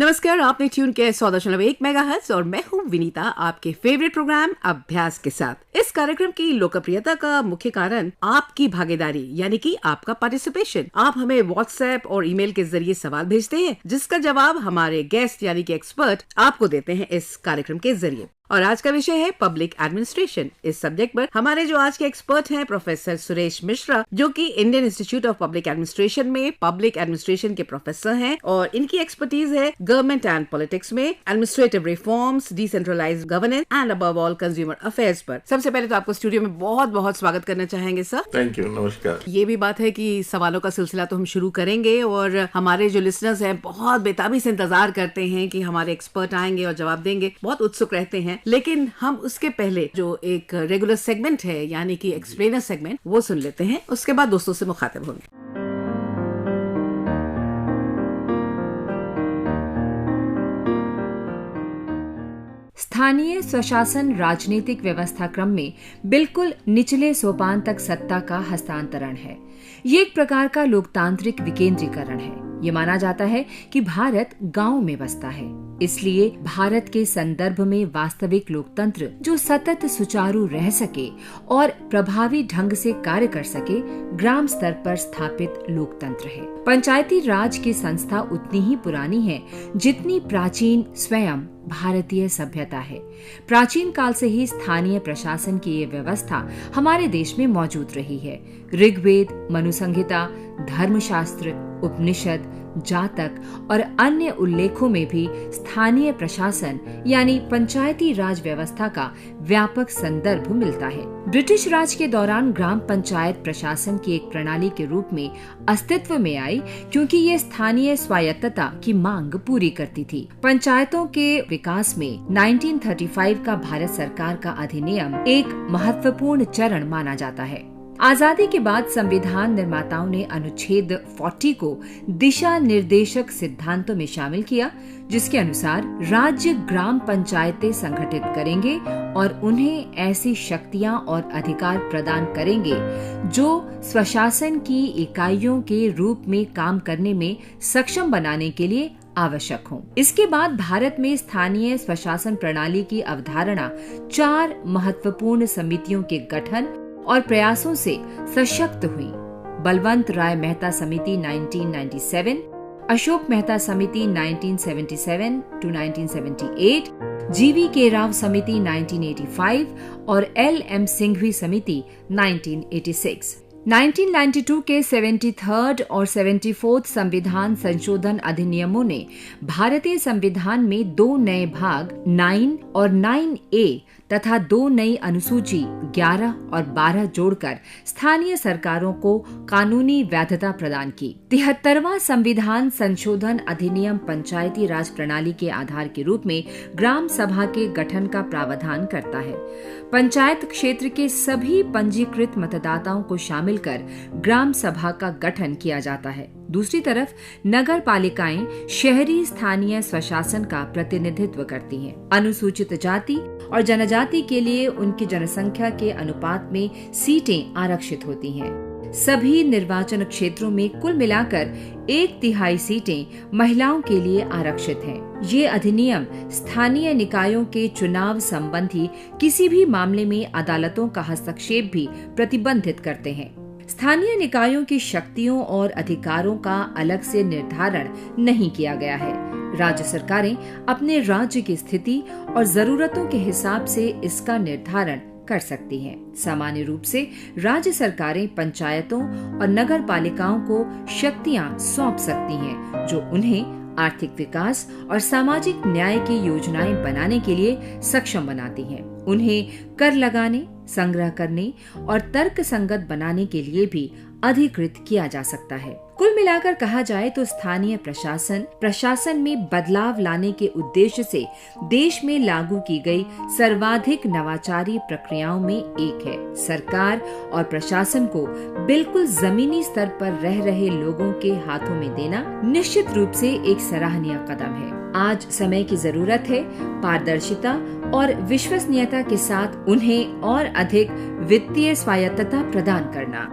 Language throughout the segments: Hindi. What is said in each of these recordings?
नमस्कार, आपने ट्यून किया 100.1 मेगाहर्ट्ज और मैं हूँ विनीता, आपके फेवरेट प्रोग्राम अभ्यास के साथ। इस कार्यक्रम की लोकप्रियता का मुख्य कारण आपकी भागीदारी यानी कि आपका पार्टिसिपेशन। आप हमें व्हाट्सएप और ईमेल के जरिए सवाल भेजते हैं, जिसका जवाब हमारे गेस्ट यानी कि एक्सपर्ट आपको देते हैं इस कार्यक्रम के जरिए। और आज का विषय है पब्लिक एडमिनिस्ट्रेशन। इस सब्जेक्ट पर हमारे जो आज के एक्सपर्ट हैं प्रोफेसर सुरेश मिश्रा, जो कि Indian Institute of Public Administration में पब्लिक एडमिनिस्ट्रेशन के प्रोफेसर हैं और इनकी एक्सपर्टीज है गवर्नमेंट एंड पॉलिटिक्स में, administrative reforms, decentralised governance and above all consumer affairs पर। सबसे पहले तो आपको स्टूडियो में बहुत बहुत स्वागत करना चाहेंगे सर। थैंक यू, नमस्कार। ये भी बात है कि सवालों का सिलसिला तो हम शुरू करेंगे और हमारे जो लिसनर्स हैं बहुत बेताबी से इंतजार करते हैं कि हमारे एक्सपर्ट आएंगे और जवाब देंगे, बहुत उत्सुक रहते हैं। लेकिन हम उसके पहले जो एक रेगुलर सेगमेंट है यानी कि एक्सप्लेनर सेगमेंट, वो सुन लेते हैं, उसके बाद दोस्तों से मुखातिब होंगे। स्थानीय स्वशासन राजनीतिक व्यवस्था क्रम में बिल्कुल निचले सोपान तक सत्ता का हस्तांतरण है। ये एक प्रकार का लोकतांत्रिक विकेंद्रीकरण है। ये माना जाता है कि भारत गांव में बसता है, इसलिए भारत के संदर्भ में वास्तविक लोकतंत्र जो सतत सुचारू रह सके और प्रभावी ढंग से कार्य कर सके, ग्राम स्तर पर स्थापित लोकतंत्र है। पंचायती राज की संस्था उतनी ही पुरानी है जितनी प्राचीन स्वयं भारतीय सभ्यता है। प्राचीन काल से ही स्थानीय प्रशासन की ये व्यवस्था हमारे देश में मौजूद रही है। ऋग्वेद, मनुसंहिता, धर्मशास्त्र, उपनिषद, जातक और अन्य उल्लेखों में भी स्थानीय प्रशासन यानी पंचायती राज व्यवस्था का व्यापक संदर्भ मिलता है। ब्रिटिश राज के दौरान ग्राम पंचायत प्रशासन की एक प्रणाली के रूप में अस्तित्व में आई, क्योंकि ये स्थानीय स्वायत्तता की मांग पूरी करती थी। पंचायतों के विकास में 1935 का भारत सरकार का अधिनियम एक महत्वपूर्ण चरण माना जाता है। आजादी के बाद संविधान निर्माताओं ने अनुच्छेद 40 को दिशा निर्देशक सिद्धांतों में शामिल किया, जिसके अनुसार राज्य ग्राम पंचायतें संगठित करेंगे और उन्हें ऐसी शक्तियां और अधिकार प्रदान करेंगे जो स्वशासन की इकाइयों के रूप में काम करने में सक्षम बनाने के लिए आवश्यक हो। इसके बाद भारत में स्थानीय स्वशासन प्रणाली की अवधारणा 4 महत्वपूर्ण समितियों के गठन और प्रयासों से सशक्त हुई। बलवंत राय मेहता समिति 1997, अशोक मेहता समिति 1977 to 1978, जीवी के राव समिति 1985 और एल.एम. सिंघवी समिति 1986। 1992 के 73rd और 74th संविधान संशोधन अधिनियमों ने भारतीय संविधान में 2 नए भाग 9 और 9A तथा 2 नई अनुसूची 11 और 12 जोड़कर स्थानीय सरकारों को कानूनी वैधता प्रदान की। 73वां संविधान संशोधन अधिनियम पंचायती राज प्रणाली के आधार के रूप में ग्राम सभा के गठन का प्रावधान करता है। पंचायत क्षेत्र के सभी पंजीकृत मतदाताओं को शामिल कर ग्राम सभा का गठन किया जाता है। दूसरी तरफ नगर पालिकाएं शहरी स्थानीय स्वशासन का प्रतिनिधित्व करती हैं। अनुसूचित जाति और जनजाति के लिए उनकी जनसंख्या के अनुपात में सीटें आरक्षित होती हैं। सभी निर्वाचन क्षेत्रों में कुल मिलाकर 1/3 सीटें महिलाओं के लिए आरक्षित हैं। ये अधिनियम स्थानीय निकायों के चुनाव संबंधी किसी भी मामले में अदालतों का हस्तक्षेप भी प्रतिबंधित करते हैं। स्थानीय निकायों की शक्तियों और अधिकारों का अलग से निर्धारण नहीं किया गया है। राज्य सरकारें अपने राज्य की स्थिति और जरूरतों के हिसाब से इसका निर्धारण कर सकती हैं। सामान्य रूप से राज्य सरकारें पंचायतों और नगर पालिकाओं को शक्तियां सौंप सकती हैं, जो उन्हें आर्थिक विकास और सामाजिक न्याय की योजनाएं बनाने के लिए सक्षम बनाती हैं। उन्हें कर लगाने, संग्रह करने और तर्क संगत बनाने के लिए भी अधिकृत किया जा सकता है। कुल मिलाकर कहा जाए तो स्थानीय प्रशासन में बदलाव लाने के उद्देश्य से देश में लागू की गई सर्वाधिक नवाचारी प्रक्रियाओं में एक है। सरकार और प्रशासन को बिल्कुल जमीनी स्तर पर रह रहे लोगों के हाथों में देना निश्चित रूप से एक सराहनीय कदम है। आज समय की जरूरत है पारदर्शिता और विश्वसनीयता के साथ उन्हें और अधिक वित्तीय स्वायत्तता प्रदान करना।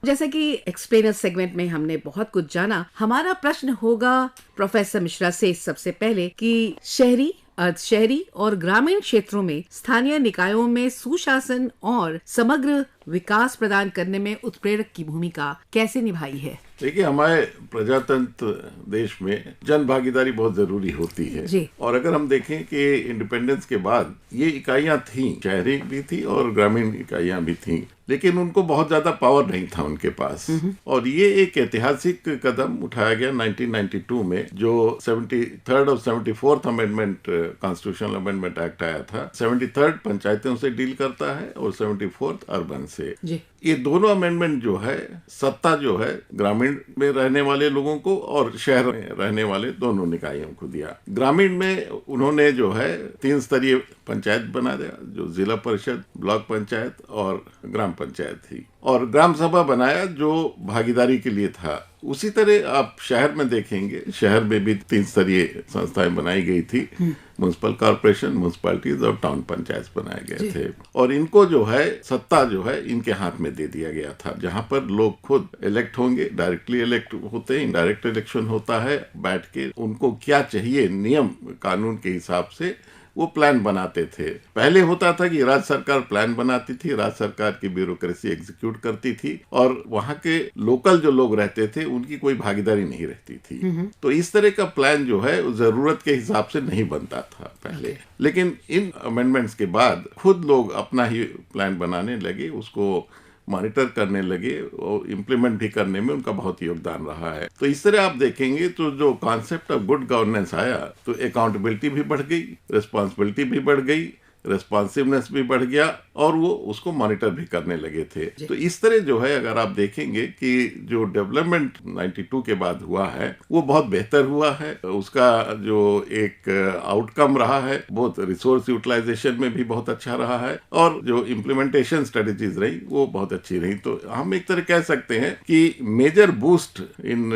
जैसे कि एक्सप्लेनर सेगमेंट में हमने बहुत कुछ जाना, हमारा प्रश्न होगा प्रोफेसर मिश्रा से सबसे पहले कि शहरी, अर्धशहरी और ग्रामीण क्षेत्रों में स्थानीय निकायों में सुशासन और समग्र विकास प्रदान करने में उत्प्रेरक की भूमिका कैसे निभाई है? देखिए, हमारे प्रजातंत्र देश में जन भागीदारी बहुत जरूरी होती है जी। और अगर हम देखें कि इंडिपेंडेंस के बाद ये इकाइयां थी, शहरी भी थी और ग्रामीण इकाइयां भी थी, लेकिन उनको बहुत ज्यादा पावर नहीं था उनके पास। और ये एक ऐतिहासिक कदम उठाया गया 1992 में, जो 73rd और 74th amendment constitutional amendment act आया था। 73rd पंचायतों से डील करता है और 74th अर्बन से। जी। ये दोनों अमेंडमेंट जो है, सत्ता जो है ग्रामीण में रहने वाले लोगों को और शहर में रहने वाले दोनों निकायों को दिया। ग्रामीण में उन्होंने जो है 3 स्तरीय पंचायत बना दिया, जो जिला परिषद, ब्लॉक पंचायत और ग्राम पंचायत थी, और ग्राम सभा बनाया जो भागीदारी के लिए था। उसी तरह आप शहर में देखेंगे, शहर में भी 3 स्तरीय संस्थाएं बनाई गई थी, म्युनिसिपल कॉर्पोरेशन, म्युनिसिपैलिटीज और टाउन पंचायत बनाए गए थे। और इनको जो है सत्ता जो है इनके हाथ में दे दिया गया था, जहां पर लोग खुद इलेक्ट होंगे, डायरेक्टली इलेक्ट होते हैं, इनडायरेक्ट इलेक्शन होता है, बैठ के उनको क्या चाहिए नियम कानून के हिसाब से वो प्लान बनाते थे। पहले होता था कि राज्य सरकार प्लान बनाती थी, राज्य सरकार की ब्यूरोक्रेसी एग्जीक्यूट करती थी और वहां के लोकल जो लोग रहते थे उनकी कोई भागीदारी नहीं रहती थी। तो इस तरह का प्लान जो है जरूरत के हिसाब से नहीं बनता था पहले। लेकिन इन अमेंडमेंट्स के बाद खुद लोग अपना ही प्लान बनाने लगे, उसको मॉनिटर करने लगे और इम्प्लीमेंट भी करने में उनका बहुत योगदान रहा है। तो इस तरह आप देखेंगे तो जो कॉन्सेप्ट ऑफ गुड गवर्नेंस आया, तो अकाउंटेबिलिटी भी बढ़ गई, रिस्पॉन्सिबिलिटी भी बढ़ गई, रेस्पॉन्सिवनेस भी बढ़ गया और वो उसको मॉनिटर भी करने लगे थे। तो इस तरह जो है अगर आप देखेंगे कि जो डेवलपमेंट 92 के बाद हुआ है वो बहुत बेहतर हुआ है। उसका जो एक आउटकम रहा है, बहुत रिसोर्स यूटिलाइजेशन में भी बहुत अच्छा रहा है और जो इम्प्लीमेंटेशन स्ट्रेटेजीज रही वो बहुत अच्छी रही। तो हम एक तरह कह सकते हैं कि मेजर बूस्ट इन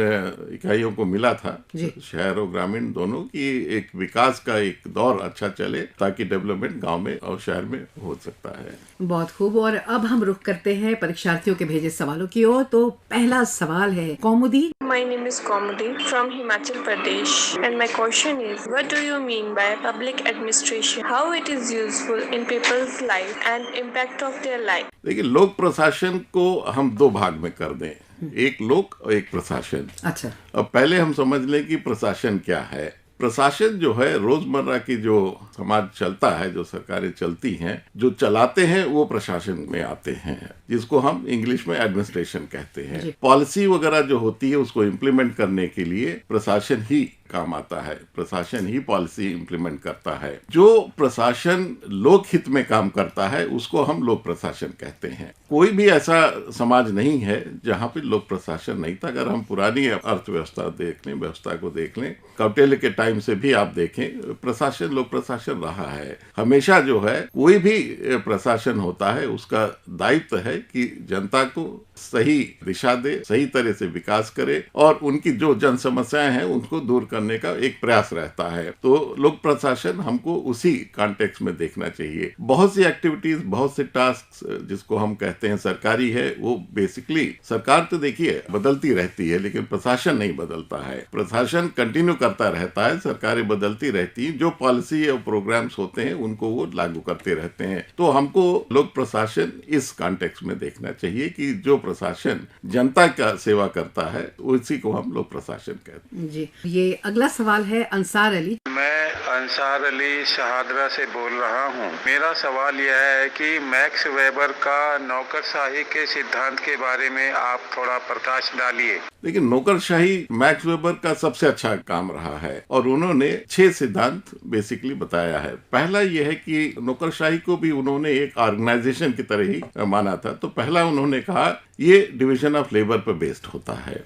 इकाइयों को मिला था, शहर और ग्रामीण दोनों की, एक विकास का एक दौर अच्छा चले ताकि डेवलपमेंट गांव में और शहर में हो सकता है। बहुत खूब। और अब हम रुख करते हैं परीक्षार्थियों के भेजे सवालों की ओर। तो पहला सवाल है कौमुदी। My name is Komudi from Himachal Pradesh and my question is, what do you mean by public administration? How it is useful in people's life and impact of their life? देखिए, लोक प्रशासन को हम 2 भाग में कर दें, एक लोक और एक प्रशासन। अच्छा। अब पहले हम समझ लें कि प्रशासन क्या है। प्रशासन जो है रोजमर्रा की जो समाज चलता है, जो सरकारें चलती हैं, जो चलाते हैं वो प्रशासन में आते हैं, जिसको हम इंग्लिश में एडमिनिस्ट्रेशन कहते हैं। पॉलिसी वगैरह जो होती है उसको इम्प्लीमेंट करने के लिए प्रशासन ही काम आता है, प्रशासन ही पॉलिसी इंप्लीमेंट करता है। जो प्रशासन लोक हित में काम करता है उसको हम लोक प्रशासन कहते हैं। कोई भी ऐसा समाज नहीं है जहां पे लोक प्रशासन नहीं था। अगर हम पुरानी अर्थव्यवस्था देख लें, व्यवस्था को देख लें, कौटिल्य के टाइम से भी आप देखें, प्रशासन लोक प्रशासन रहा है हमेशा। जो है कोई भी प्रशासन होता है उसका दायित्व है कि जनता को सही दिशा दे, सही तरह से विकास करे और उनकी जो जन समस्याएं हैं उनको दूर करने का एक प्रयास रहता है। तो लोक प्रशासन हमको उसी कॉन्टेक्स्ट में देखना चाहिए। बहुत सी एक्टिविटीज, बहुत से टास्क जिसको हम कहते हैं सरकारी है, वो बेसिकली सरकार तो देखिए बदलती रहती है लेकिन प्रशासन नहीं बदलता है। प्रशासन कंटिन्यू करता रहता है, सरकारें बदलती रहती हैं, जो पॉलिसी और प्रोग्राम्स होते हैं उनको वो लागू करते रहते हैं। तो हमको लोक प्रशासन इस कॉन्टेक्स्ट में देखना चाहिए कि जो प्रशासन जनता का सेवा करता है उसी को हम लोग प्रशासन कहते हैं। जी, ये अगला सवाल है अंसार अली। मैं अंसार अली शहादरा से बोल रहा हूँ। मेरा सवाल यह है कि मैक्स वेबर का नौकरशाही के सिद्धांत के बारे में आप थोड़ा प्रकाश डालिए। लेकिन नौकरशाही मैक्स वेबर का सबसे अच्छा काम रहा है और उन्होंने 6 सिद्धांत बेसिकली बताया है। पहला यह है कि नौकरशाही को भी उन्होंने एक ऑर्गेनाइजेशन की तरह ही माना था। तो पहला उन्होंने कहा ये डिवीजन ऑफ लेबर पर बेस्ड होता है।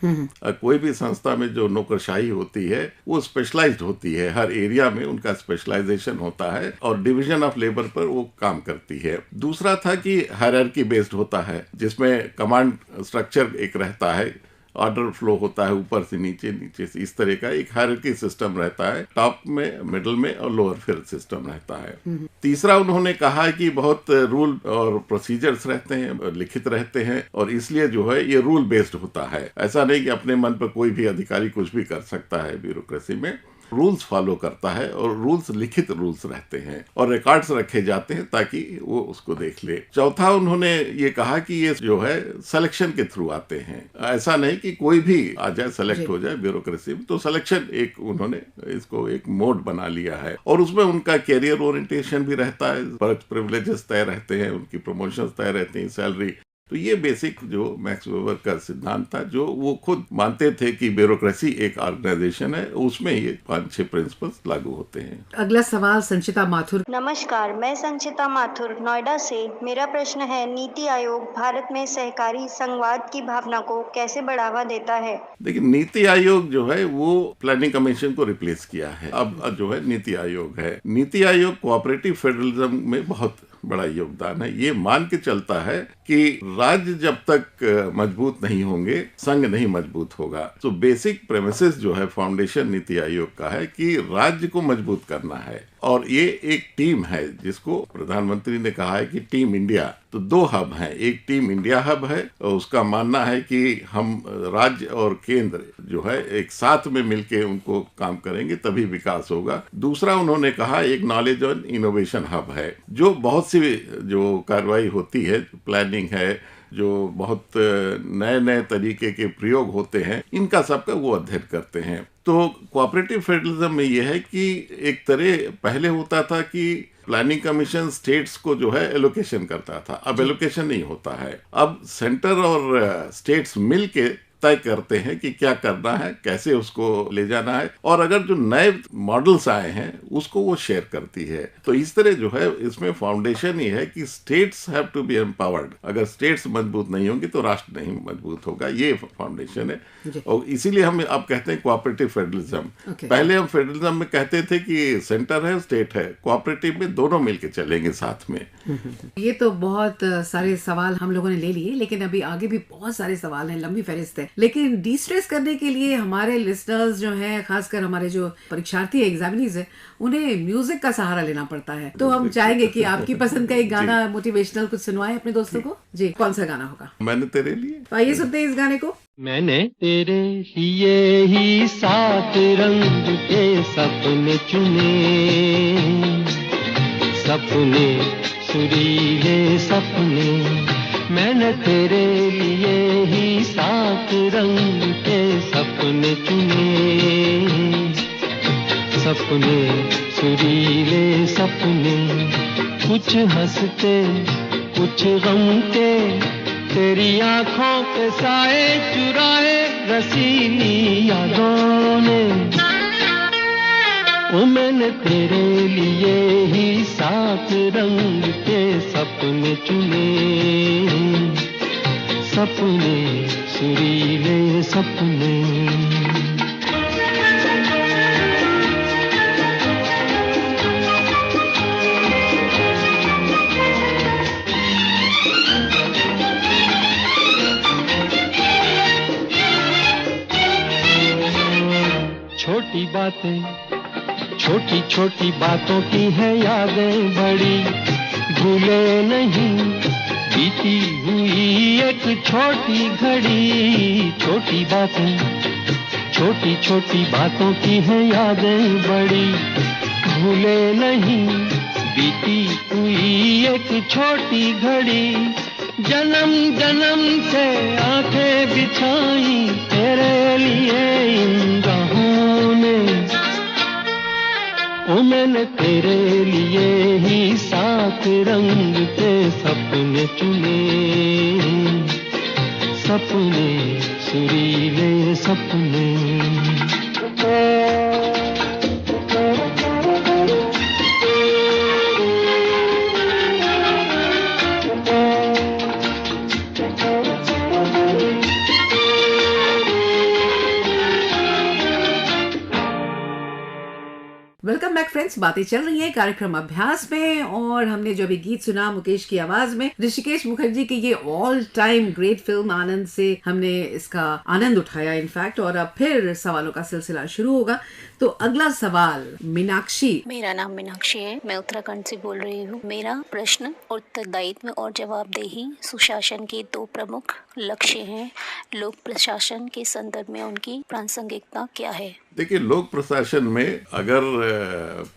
कोई भी संस्था में जो नौकरशाही होती है वो स्पेशलाइज्ड होती है, हर एरिया में उनका स्पेशलाइजेशन होता है और डिवीजन ऑफ लेबर पर वो काम करती है। दूसरा था कि हायरार्की बेस्ड होता है, जिसमें कमांड स्ट्रक्चर एक रहता है ऑर्डर फ्लो होता है, ऊपर से नीचे, नीचे से, इस तरह का एक हायरार्की सिस्टम रहता है। टॉप में, मिडिल में और लोअर फिर सिस्टम रहता है। तीसरा उन्होंने कहा कि बहुत रूल और प्रोसीजर्स रहते हैं, लिखित रहते हैं, और इसलिए जो है ये रूल बेस्ड होता है। ऐसा नहीं कि अपने मन पर कोई भी अधिकारी कुछ भी कर सकता है। ब्यूरोक्रेसी में रूल्स फॉलो करता है और रूल्स लिखित रूल्स रहते हैं और रिकॉर्ड्स रखे जाते हैं ताकि वो उसको देख ले। चौथा उन्होंने ये कहा कि ये जो है सिलेक्शन के थ्रू आते हैं। ऐसा नहीं कि कोई भी आ जाए, सेलेक्ट हो जाए ब्यूरोक्रेसी में। तो सिलेक्शन एक उन्होंने इसको एक मोड बना लिया है और उसमें उनका कैरियर ओरिएंटेशन भी रहता है, प्रिविलेजेस तय रहते हैं, उनकी प्रमोशंस तय रहती हैं, सैलरी। तो ये बेसिक जो मैक्स वेबर का सिद्धांत था, जो वो खुद मानते थे कि ब्यूरोक्रेसी एक ऑर्गेनाइजेशन है, उसमें ये 5-6 प्रिंसिपल्स लागू होते हैं। अगला सवाल संचिता माथुर। नमस्कार, मैं संचिता माथुर नोएडा से। मेरा प्रश्न है, नीति आयोग भारत में सहकारी संघवाद की भावना को कैसे बढ़ावा देता है? देखिए, नीति आयोग जो है वो प्लानिंग कमीशन को रिप्लेस किया है। अब जो है नीति आयोग है। नीति आयोग कोऑपरेटिव फेडरलिज्म में बहुत बड़ा योगदान है। ये मान के चलता है कि राज्य जब तक मजबूत नहीं होंगे, संघ नहीं मजबूत होगा। तो बेसिक प्रेमिसेस जो है फाउंडेशन नीति आयोग का है कि राज्य को मजबूत करना है, और ये एक टीम है जिसको प्रधानमंत्री ने कहा है कि टीम इंडिया। तो 2 हब हैं, एक टीम इंडिया हब है और उसका मानना है कि हम राज्य और केंद्र जो है एक साथ में मिलके उनको काम करेंगे तभी विकास होगा। दूसरा उन्होंने कहा एक नॉलेज और इनोवेशन हब है, जो बहुत सी जो कार्रवाई होती है, प्लानिंग है, जो बहुत नए नए तरीके के प्रयोग होते हैं, इनका सबका वो अध्ययन करते हैं। तो कोऑपरेटिव फेडरलिज्म में ये है कि एक तरह पहले होता था कि प्लानिंग कमीशन स्टेट्स को जो है एलोकेशन करता था, अब एलोकेशन नहीं होता है। अब सेंटर और स्टेट्स मिलके तय करते हैं कि क्या करना है, कैसे उसको ले जाना है, और अगर जो नए मॉडल्स आए हैं उसको वो शेयर करती है। तो इस तरह जो है इसमें फाउंडेशन ये है कि states have to be empowered. अगर स्टेट्स मजबूत नहीं होंगी तो राष्ट्र नहीं मजबूत होगा। ये फाउंडेशन है, और इसीलिए हम अब कहते हैं कोऑपरेटिव फेडरलिज्म। पहले हम फेडरलिज्म में कहते थे कि सेंटर है, स्टेट है। कोऑपरेटिव में दोनों मिलके चलेंगे साथ में। ये तो बहुत सारे सवाल हम लोगों ने ले लिए, लेकिन अभी आगे भी बहुत सारे सवाल हैं, लंबी फहरिस्त है। लेकिन डिस्ट्रेस करने के लिए हमारे लिसनर्स जो हैं, खासकर हमारे जो परीक्षार्थी एग्जामिनीज हैं, उन्हें म्यूजिक का सहारा लेना पड़ता है। तो हम चाहेंगे कि आपकी पसंद का एक गाना मोटिवेशनल कुछ सुनवाएं अपने दोस्तों को। जी, कौन सा गाना होगा? मैंने तेरे लिए। आइए सुनते हैं इस गाने को। मैंने तेरे लिए ही 7 रंग के सपने चुने, सपने सुरीले सपने। मैंने तेरे लिए ही 7 रंग के सपने चुने, सपने सुरीले सपने। कुछ हंसते कुछ गम के, तेरी आंखों के साए चुराए रसीली यादों ने। ओ मैंने तेरे लिए ही 7 रंग के सपने चुने, सपने सुरीले सपने। छोटी बातें, छोटी छोटी बातों की है यादें बड़ी, भूले नहीं बीती हुई एक छोटी घड़ी। छोटी बातें, छोटी छोटी बातों की है यादें बड़ी, भूले नहीं बीती हुई एक छोटी घड़ी। जन्म जन्म से आंखें बिछाई तेरे लिए इन राहों ने। ओ मैंने तेरे लिए ही 7 रंग के सपने चुने, सपने सुरीले सपने। वेलकम बैक फ्रेंड्स, बातें चल रही है कार्यक्रम अभ्यास में और हमने जो अभी गीत सुना मुकेश की आवाज में ऋषिकेश मुखर्जी की ये ऑल टाइम ग्रेट फिल्म आनंद से हमने इसका आनंद उठाया इनफैक्ट। और अब फिर सवालों का सिलसिला शुरू होगा। तो अगला सवाल मीनाक्षी। मेरा नाम मीनाक्षी है, मैं उत्तराखंड से बोल रही हूँ। मेरा प्रश्न उत्तरदायित्व और जवाबदेही सुशासन के दो प्रमुख लक्ष्य हैं। लोक प्रशासन के संदर्भ में उनकी प्रासंगिकता क्या है? देखिए, लोक प्रशासन में अगर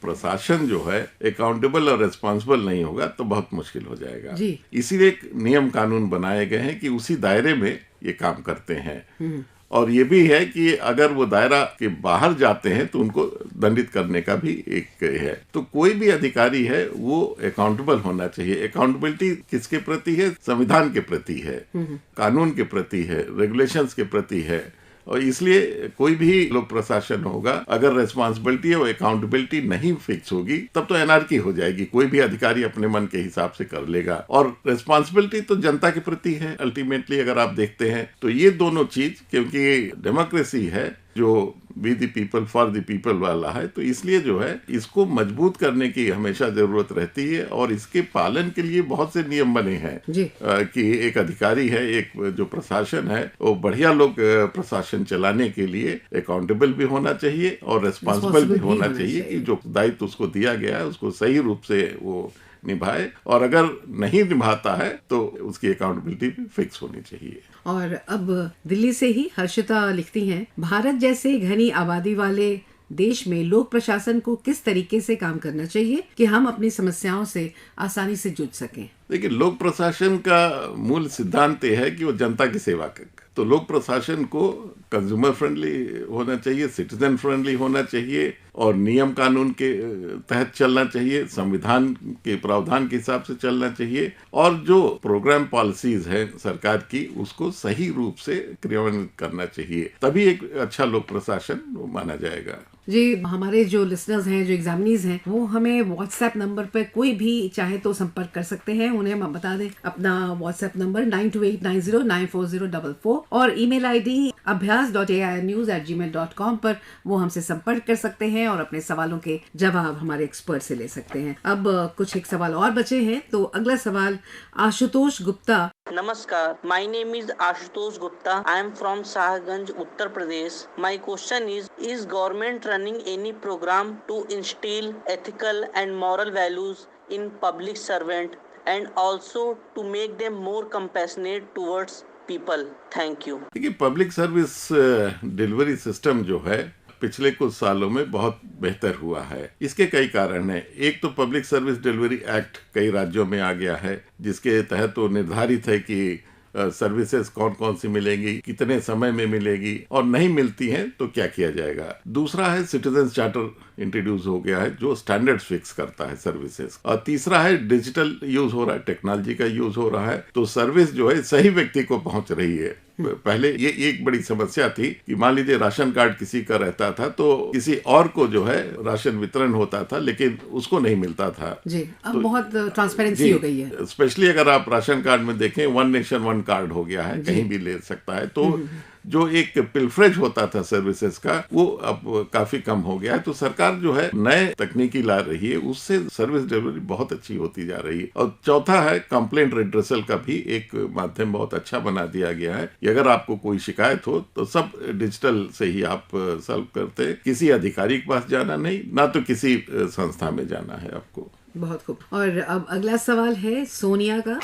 प्रशासन जो है अकाउंटेबल और रिस्पॉन्सिबल नहीं होगा तो बहुत मुश्किल हो जाएगा। इसीलिए एक नियम कानून बनाए गए हैं कि उसी दायरे में ये काम करते हैं। और ये भी है कि अगर वो दायरा के बाहर जाते हैं तो उनको दंडित करने का भी एक है। तो कोई भी अधिकारी है वो अकाउंटेबल होना चाहिए। अकाउंटेबिलिटी किसके प्रति है? संविधान के प्रति है, कानून के प्रति है, रेगुलेशंस के प्रति है। और इसलिए कोई भी लोक प्रशासन होगा, अगर रिस्पॉन्सिबिलिटी और अकाउंटेबिलिटी नहीं फिक्स होगी तब तो एनार्की हो जाएगी। कोई भी अधिकारी अपने मन के हिसाब से कर लेगा। और रिस्पॉन्सिबिलिटी तो जनता के प्रति है अल्टीमेटली, अगर आप देखते हैं तो ये दोनों चीज, क्योंकि डेमोक्रेसी है जो be the people for the people वाला है, तो इसलिए जो है इसको मजबूत करने की हमेशा जरूरत रहती है। और इसके पालन के लिए बहुत से नियम बने हैं कि एक अधिकारी है, एक जो प्रशासन है वो बढ़िया लोग प्रशासन चलाने के लिए अकाउंटेबल भी होना चाहिए और रिस्पॉन्सिबल भी होना चाहिए कि जो दायित्व उसको दिया गया है उसको सही रूप से वो निभाए। और अगर नहीं निभाता है तो उसकी अकाउंटेबिलिटी भी फिक्स होनी चाहिए। और अब दिल्ली से ही हर्षिता लिखती हैं, भारत जैसे घनी आबादी वाले देश में लोक प्रशासन को किस तरीके से काम करना चाहिए कि हम अपनी समस्याओं से आसानी से जुड़ सकें? देखिए, लोक प्रशासन का मूल सिद्धांत यह है कि वो जनता की सेवा करे। तो लोक प्रशासन को कंज्यूमर फ्रेंडली होना चाहिए, सिटीजन फ्रेंडली होना चाहिए और नियम कानून के तहत चलना चाहिए, संविधान के प्रावधान के हिसाब से चलना चाहिए। और जो प्रोग्राम पॉलिसीज है सरकार की उसको सही रूप से क्रियान्वित करना चाहिए, तभी एक अच्छा लोक प्रशासन माना जाएगा। जी, हमारे जो लिसनर्स हैं, जो एग्जामिनीज हैं, वो हमें व्हाट्सएप नंबर पर कोई भी चाहे तो संपर्क कर सकते हैं। उन्हें हम बता दें अपना व्हाट्सएप नंबर 9289094044 और ईमेल आईडी abhyas.airnews@gmail.com पर वो हमसे संपर्क कर सकते हैं और अपने सवालों के जवाब हमारे एक्सपर्ट से ले सकते हैं। अब कुछ एक सवाल और बचे हैं, तो अगला सवाल Ashutosh Gupta. Namaskar, my name is Ashutosh Gupta. I am from Sahaganj, Uttar Pradesh. My question is government running any program to instill ethical and moral values in public servant and also to make them more compassionate towards people? Thank you. देखिए, पब्लिक सर्विस डिलीवरी सिस्टम जो है पिछले कुछ सालों में बहुत बेहतर हुआ है। इसके कई कारण हैं। एक तो पब्लिक सर्विस डिलीवरी एक्ट कई राज्यों में आ गया है, जिसके तहत वो निर्धारित है कि सर्विसेज कौन कौन सी मिलेंगी, कितने समय में मिलेगी और नहीं मिलती हैं तो क्या किया जाएगा। दूसरा है सिटीजन चार्टर इंट्रोड्यूस हो गया है जो स्टैंडर्ड्स फिक्स करता है सर्विसेज। और तीसरा है डिजिटल यूज हो रहा है, टेक्नोलॉजी का यूज हो रहा है, तो सर्विस जो है सही व्यक्ति को पहुंच रही है। पहले ये एक बड़ी समस्या थी कि मान लीजिए राशन कार्ड किसी का रहता था तो किसी और को जो है राशन वितरण होता था लेकिन उसको नहीं मिलता था। जी, अब बहुत ट्रांसपेरेंसी हो गई है। स्पेशली अगर आप राशन कार्ड में देखें, वन नेशन वन कार्ड हो गया है, कहीं भी ले सकता है। तो जो एक पिलफ्रेज होता था सर्विसेज का वो अब काफी कम हो गया है। तो सरकार जो है नए तकनीकी ला रही है, उससे सर्विस डिलीवरी बहुत अच्छी होती जा रही है। और चौथा है कंप्लेंट रिड्रेसल का भी एक माध्यम बहुत अच्छा बना दिया गया है। अगर आपको कोई शिकायत हो तो सब डिजिटल से ही आप सॉल्व करते हैं, किसी अधिकारी के पास जाना नहीं, ना तो किसी संस्था में जाना है आपको। बहुत खूब। और अब अगला सवाल है सोनिया का।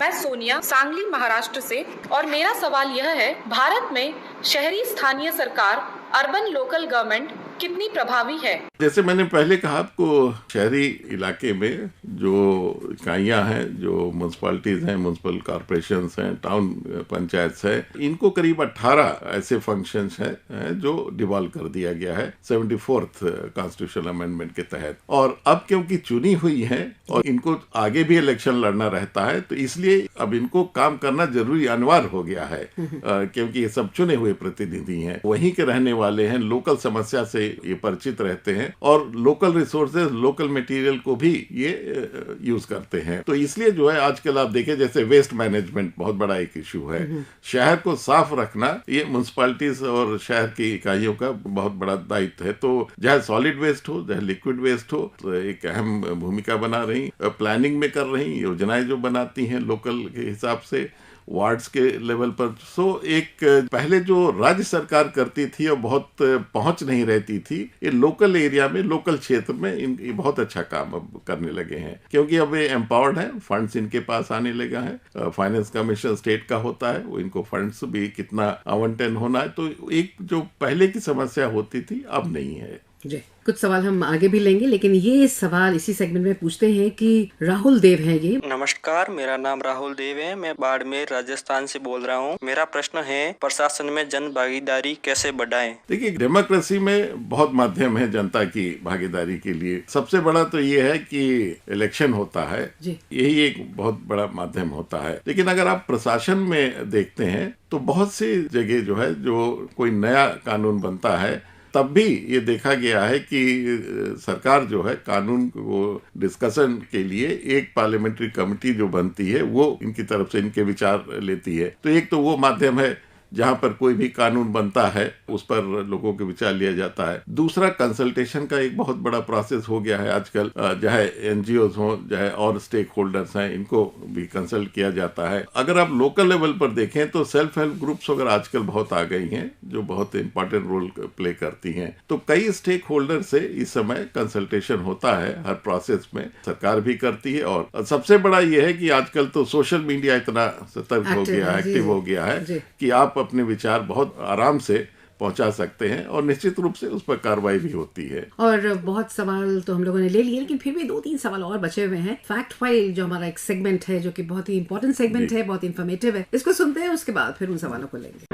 मैं सोनिया सांगली महाराष्ट्र से और मेरा सवाल यह है, भारत में शहरी स्थानीय सरकार अर्बन लोकल गवर्नमेंट कितनी प्रभावी है? जैसे मैंने पहले कहा आपको, शहरी इलाके में जो इकाइयां हैं, जो म्यूनसिपैलिटीज हैं, म्यूनसिपल कॉर्पोरेशंस हैं, टाउन पंचायत है, इनको करीब 18 ऐसे फंक्शंस हैं जो डिवॉल्व कर दिया गया है 74th कॉन्स्टिट्यूशनल अमेंडमेंट के तहत। और अब क्योंकि चुनी हुई है और इनको आगे भी इलेक्शन लड़ना रहता है, तो इसलिए अब इनको काम करना जरूरी अनिवार्य हो गया है, क्योंकि ये सब चुने हुए प्रतिनिधि हैं, वहीं के रहने वाले हैं, लोकल समस्या से से ये परिचित रहते हैं और लोकल रिसोर्सेज, लोकल मटेरियल को भी ये यूज करते हैं। तो इसलिए जो है आजकल आप देखें जैसे वेस्ट मैनेजमेंट बहुत बड़ा एक इशू है। शहर को साफ रखना ये म्युनिसिपैलिटीज और शहर की इकाइयों का बहुत बड़ा दायित्व है। तो चाहे सॉलिड वेस्ट हो चाहे लिक्विड वेस्ट हो, तो एक अहम भूमिका बना रही, प्लानिंग में कर रही, योजनाएं जो बनाती हैं लोकल के हिसाब से वार्ड्स के लेवल पर। सो एक पहले जो राज्य सरकार करती थी और बहुत पहुंच नहीं रहती थी, ये लोकल एरिया में, लोकल क्षेत्र में ये बहुत अच्छा काम अब करने लगे हैं, क्योंकि अब ये एम्पावर्ड है, फंड्स इनके पास आने लगा है। फाइनेंस कमीशन स्टेट का होता है, वो इनको फंड्स भी कितना आवंटन होना है, तो एक जो पहले की समस्या होती थी अब नहीं है। जी, कुछ सवाल हम आगे भी लेंगे, लेकिन ये सवाल इसी सेगमेंट में पूछते हैं कि राहुल देव हैं ये। नमस्कार, मेरा नाम राहुल देव है, मैं बाड़मेर राजस्थान से बोल रहा हूँ। मेरा प्रश्न है, प्रशासन में जन भागीदारी कैसे बढ़ाएं? देखिए, डेमोक्रेसी में बहुत माध्यम है जनता की भागीदारी के लिए। सबसे बड़ा तो ये है कि इलेक्शन होता है, यही एक बहुत बड़ा माध्यम होता है। लेकिन अगर आप प्रशासन में देखते हैं तो बहुत सी जगह जो है, जो कोई नया कानून बनता है तब भी ये देखा गया है कि सरकार जो है कानून को डिस्कशन के लिए एक पार्लियामेंट्री कमेटी जो बनती है वो इनकी तरफ से इनके विचार लेती है। तो एक तो वो माध्यम है जहां पर कोई भी कानून बनता है उस पर लोगों के विचार लिया जाता है। दूसरा, कंसल्टेशन का एक बहुत बड़ा प्रोसेस हो गया है आजकल, चाहे एनजीओज हो चाहे और स्टेक होल्डर्स हैं, इनको भी कंसल्ट किया जाता है। अगर आप लोकल लेवल पर देखें तो सेल्फ हेल्प ग्रुप्स वगैरह आजकल बहुत आ गई हैं जो बहुत इंपॉर्टेंट रोल प्ले करती हैं। तो कई स्टेक होल्डर से इस समय कंसल्टेशन होता है हर प्रोसेस में, सरकार भी करती है। और सबसे बड़ा ये है कि आजकल तो सोशल मीडिया इतना सतर्क हो गया, एक्टिव हो गया है कि आप अपने विचार बहुत आराम से पहुंचा सकते हैं और निश्चित रूप से उस पर कार्रवाई भी होती है। और बहुत सवाल तो हम लोगों ने ले लिए, लेकिन फिर भी 2-3 सवाल और बचे हुए हैं। फैक्ट फाइल जो हमारा एक सेगमेंट है, जो कि बहुत ही इंपॉर्टेंट सेगमेंट है, बहुत इन्फॉर्मेटिव है, इसको सुनते हैं, उसके बाद फिर उन सवालों को लेंगे।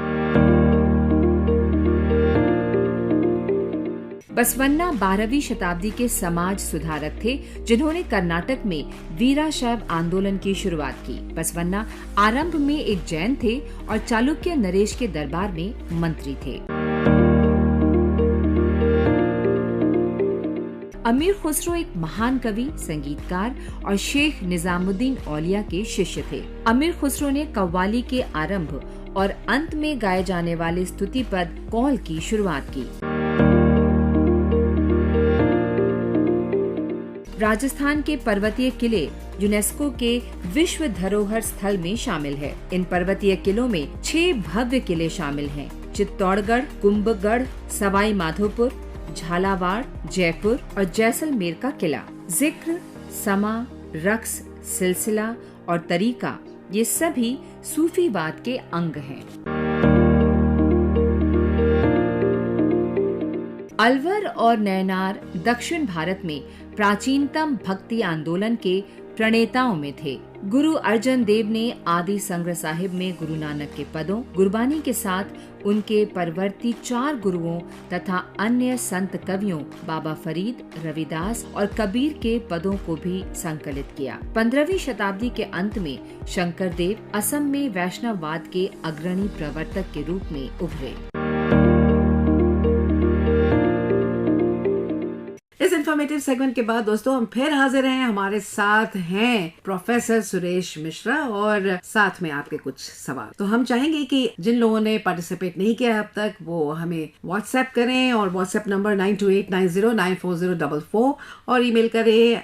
बसवन्ना 12वीं शताब्दी के समाज सुधारक थे, जिन्होंने कर्नाटक में वीराशैव आंदोलन की शुरुआत की। बसवन्ना आरंभ में एक जैन थे और चालुक्य नरेश के दरबार में मंत्री थे। अमीर खुसरो एक महान कवि, संगीतकार और शेख निजामुद्दीन औलिया के शिष्य थे। अमीर खुसरो ने कव्वाली के आरंभ और अंत में गाए जाने वाले स्तुति पद कौल की शुरुआत की। राजस्थान के पर्वतीय किले यूनेस्को के विश्व धरोहर स्थल में शामिल है। इन पर्वतीय किलों में 6 भव्य किले शामिल हैं: चित्तौड़गढ़, कुंभगढ़, सवाई माधोपुर, झालावाड़, जयपुर और जैसलमेर का किला। जिक्र, समा, रक्स, सिलसिला और तरीका ये सभी सूफीवाद के अंग हैं। अलवर और नैनार दक्षिण भारत में प्राचीनतम भक्ति आंदोलन के प्रणेताओं में थे। गुरु अर्जन देव ने आदि संग्रह साहिब में गुरु नानक के पदों, गुरबानी के साथ उनके परवर्ती 4 गुरुओं तथा अन्य संत कवियों बाबा फरीद, रविदास और कबीर के पदों को भी संकलित किया। 15वीं शताब्दी के अंत में शंकर देव असम में वैष्णववाद के अग्रणी प्रवर्तक के रूप में उभरे। इस इन्फॉर्मेटिव सेगमेंट के बाद दोस्तों हम फिर हाजिर हैं। हमारे साथ हैं प्रोफेसर सुरेश मिश्रा और साथ में आपके कुछ सवाल। तो हम चाहेंगे कि जिन लोगों ने पार्टिसिपेट नहीं किया अब तक वो हमें व्हाट्सएप करें, और व्हाट्सएप नंबर 9289094044 और ईमेल करें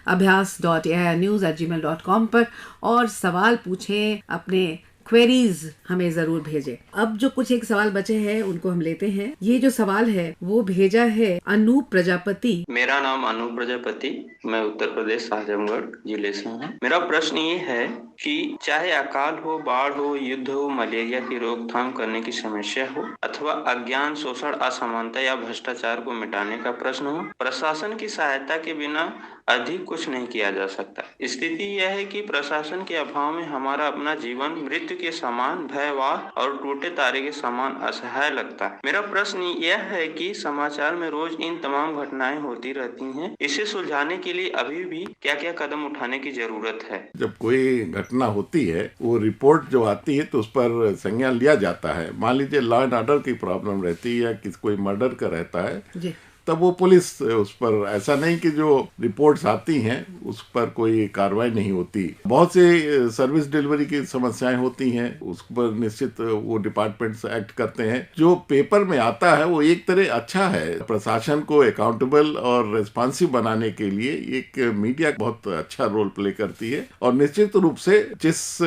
abhyas.airnews@gmail.com पर और सवाल पूछें, अपने क्वेरीज हमें जरूर भेजें। अब जो कुछ एक सवाल बचे हैं उनको हम लेते हैं। ये जो सवाल है वो भेजा है अनूप प्रजापति। मेरा नाम अनूप प्रजापति, मैं उत्तर प्रदेश आजमगढ़ जिले से हूँ। मेरा प्रश्न ये है कि चाहे अकाल हो, बाढ़ हो, युद्ध हो, मलेरिया की रोकथाम करने की समस्या हो अथवा अज्ञान, शोषण, असमानता या भ्रष्टाचार को मिटाने का प्रश्न हो, प्रशासन की सहायता के बिना अधिक कुछ नहीं किया जा सकता। स्थिति यह है कि प्रशासन के अभाव में हमारा अपना जीवन मृत्यु के समान भयावह और टूटे तारे के समान असहाय लगता है। मेरा प्रश्न यह है कि समाचार में रोज इन तमाम घटनाएं होती रहती हैं, इसे सुलझाने के लिए अभी भी क्या क्या कदम उठाने की जरूरत है? जब कोई घटना होती है, वो रिपोर्ट जो आती है तो उस पर संज्ञान लिया जाता है। मान लीजिए लॉ एंड ऑर्डर की प्रॉब्लम रहती है या कोई मर्डर का रहता है जी, तब वो पुलिस उस पर, ऐसा नहीं कि जो रिपोर्ट्स आती हैं उस पर कोई कार्रवाई नहीं होती। बहुत से सर्विस डिलीवरी की समस्याएं होती हैं, उस पर निश्चित वो डिपार्टमेंट्स एक्ट करते हैं। जो पेपर में आता है वो एक तरह अच्छा है, प्रशासन को अकाउंटेबल और रिस्पॉन्सिव बनाने के लिए एक मीडिया बहुत अच्छा रोल प्ले करती है। और निश्चित रूप से जिस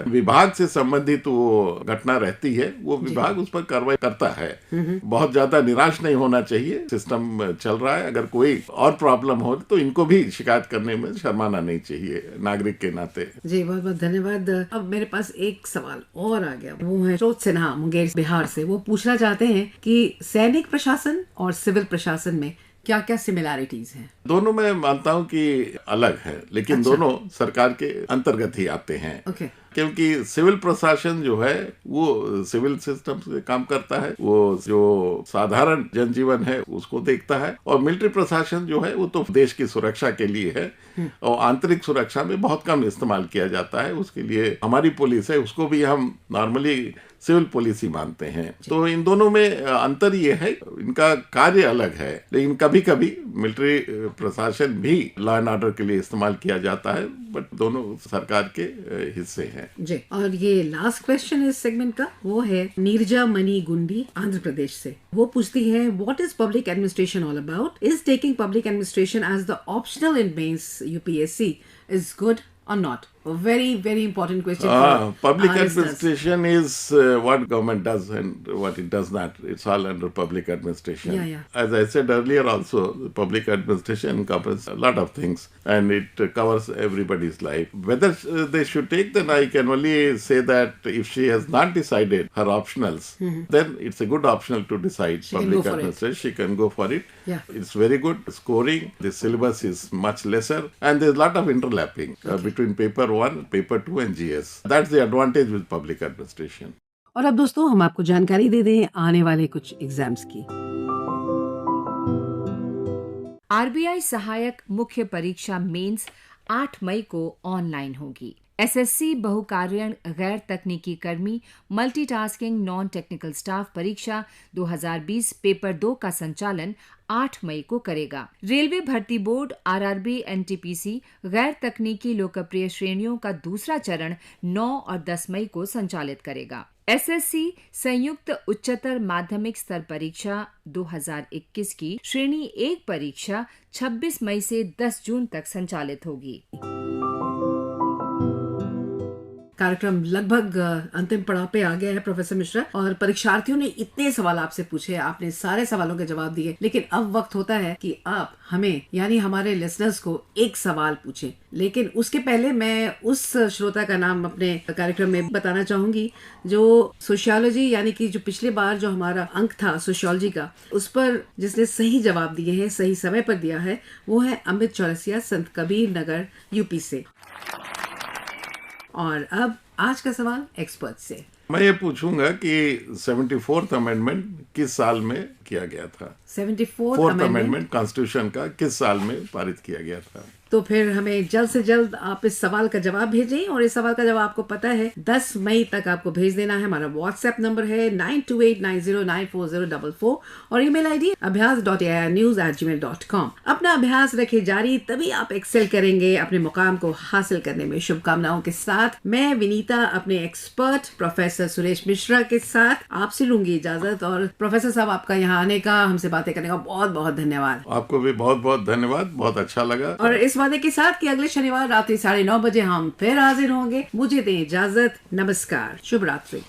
विभाग से संबंधित वो घटना रहती है वो विभाग उस पर कार्रवाई करता है। बहुत ज्यादा निराश नहीं होना चाहिए, सिस्टम चल रहा है। अगर कोई और प्रॉब्लम हो तो इनको भी शिकायत करने में शर्माना नहीं चाहिए नागरिक के नाते। जी बहुत बहुत धन्यवाद। अब मेरे पास एक सवाल और आ गया, वो है सरोज सिन्हा मुंगेर बिहार से। वो पूछना चाहते हैं कि सैनिक प्रशासन और सिविल प्रशासन में क्या क्या सिमिलैरिटीज हैं? दोनों में मानता हूँ कि अलग है, लेकिन दोनों सरकार के अंतर्गत ही आते हैं। क्योंकि सिविल प्रशासन जो है वो सिविल सिस्टम से काम करता है, वो जो साधारण जनजीवन है उसको देखता है। और मिलिट्री प्रशासन जो है वो तो देश की सुरक्षा के लिए है और आंतरिक सुरक्षा में बहुत कम इस्तेमाल किया जाता है। उसके लिए हमारी पुलिस है, उसको भी हम नॉर्मली सिविल पुलिस ही मानते हैं। तो इन दोनों में अंतर ये है, इनका कार्य अलग है, लेकिन कभी कभी मिलिट्री प्रशासन भी लॉ एंड ऑर्डर के लिए इस्तेमाल किया जाता है, बट दोनों सरकार के हिस्से हैं जी। और ये लास्ट क्वेश्चन इस सेगमेंट का वो है नीरजा मनी गुंडी आंध्र प्रदेश से। वो पूछती है, what is public administration all about? Is taking public administration as the optional in mains UPSC is good or not? A very important question. Public administration is what government does and what it does not. It's all under public administration. Yeah. As I said earlier also, public administration covers a lot of things and it covers everybody's life. Whether they should take, then I can only say that if she has not decided her optionals, then it's a good optional to decide public administration. She can go for it. Yeah. It's very good. Scoring, the syllabus is much lesser and there's a lot of interlapping between paper 1, paper 2 and GS. That's the advantage with public administration. और अब दोस्तों हम आपको जानकारी दे दें आने वाले कुछ एग्जाम्स की। RBI सहायक मुख्य परीक्षा मेंस 8 मई को ऑनलाइन होगी। SSC बहुकार्यण गैर तकनीकी कर्मी मल्टीटास्किंग नॉन टेक्निकल स्टाफ परीक्षा 2020 पेपर 2 का संचालन 8 मई को करेगा। रेलवे भर्ती बोर्ड RRB NTPC गैर तकनीकी लोकप्रिय श्रेणियों का दूसरा चरण 9 और 10 मई को संचालित करेगा। SSC संयुक्त उच्चतर माध्यमिक स्तर परीक्षा 2021 की श्रेणी 1 परीक्षा 26 मई से 10 जून तक संचालित होगी। कार्यक्रम लगभग अंतिम पड़ाव पे आ गया है प्रोफेसर मिश्रा, और परीक्षार्थियों ने इतने सवाल आपसे पूछे, आपने सारे सवालों के जवाब दिए, लेकिन अब वक्त होता है कि आप हमें यानी हमारे लिसनर्स को एक सवाल पूछें। लेकिन उसके पहले मैं उस श्रोता का नाम अपने कार्यक्रम में बताना चाहूंगी जो सोशियोलॉजी यानी कि जो पिछले बार जो हमारा अंक था सोशियोलॉजी का, उस पर जिसने सही जवाब दिए हैं, सही समय पर दिया है, वो है अमित चौरसिया, संत कबीर नगर यूपी से। और अब आज का सवाल एक्सपर्ट से। मैं ये पूछूंगा कि 74th अमेंडमेंट किस साल में किया गया था? 74th अमेंडमेंट कॉन्स्टिट्यूशन का किस साल में पारित किया गया था? तो फिर हमें जल्द से जल्द आप इस सवाल का जवाब भेजें, और इस सवाल का जवाब आपको पता है 10 मई तक आपको भेज देना है। हमारा व्हाट्सएप नंबर है 9289094044 और ईमेल आईडी abhyas.airnews@gmail.com। अपना अभ्यास रखे जारी, तभी आप एक्सेल करेंगे अपने मुकाम को हासिल करने में। शुभकामनाओं के साथ मैं विनीता अपने एक्सपर्ट प्रोफेसर सुरेश मिश्रा के साथ आपसे लूंगी इजाजत। और प्रोफेसर साहब, आपका यहाँ आने का, हमसे बातें करने का बहुत बहुत धन्यवाद। आपको भी बहुत बहुत धन्यवाद, बहुत अच्छा लगा। और इस वादे के साथ कि अगले शनिवार रात्रि 9:30 बजे हम फिर हाजिर होंगे। मुझे दें इजाजत, नमस्कार, शुभ रात्रि।